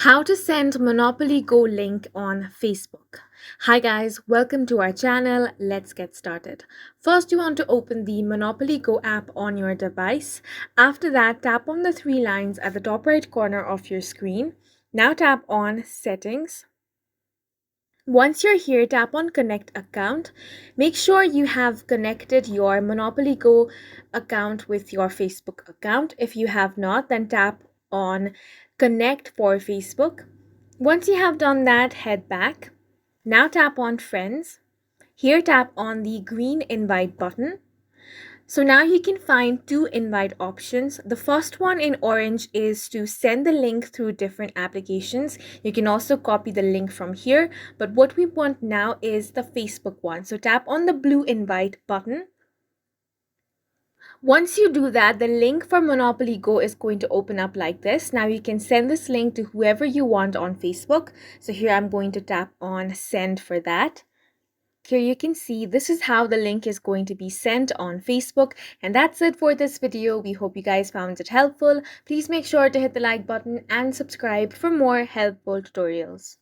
How to send Monopoly Go link on Facebook. Hi guys, welcome to our channel. Let's get started. First, you want to open the Monopoly Go app on your device. After that, tap on the three lines at the top right corner of your screen. Now tap on Settings. Once you're here, tap on Connect Account. Make sure you have connected your Monopoly Go account with your Facebook account. If you have not, then tap on Connect for Facebook. Once you have done that, head back. Now tap on Friends. Here, tap on the green invite button. So now you can find two invite options. The first one in orange is to send the link through different applications. You can also copy the link from here, but what we want now is the Facebook one. So tap on the blue invite button. Once you do that, the link for Monopoly Go is going to open up like this. Now you can send this link to whoever you want on Facebook. So here I'm going to tap on send for that. Here you can see this is how the link is going to be sent on Facebook. And that's it for this video. We hope you guys found it helpful. Please make sure to hit the like button and subscribe for more helpful tutorials.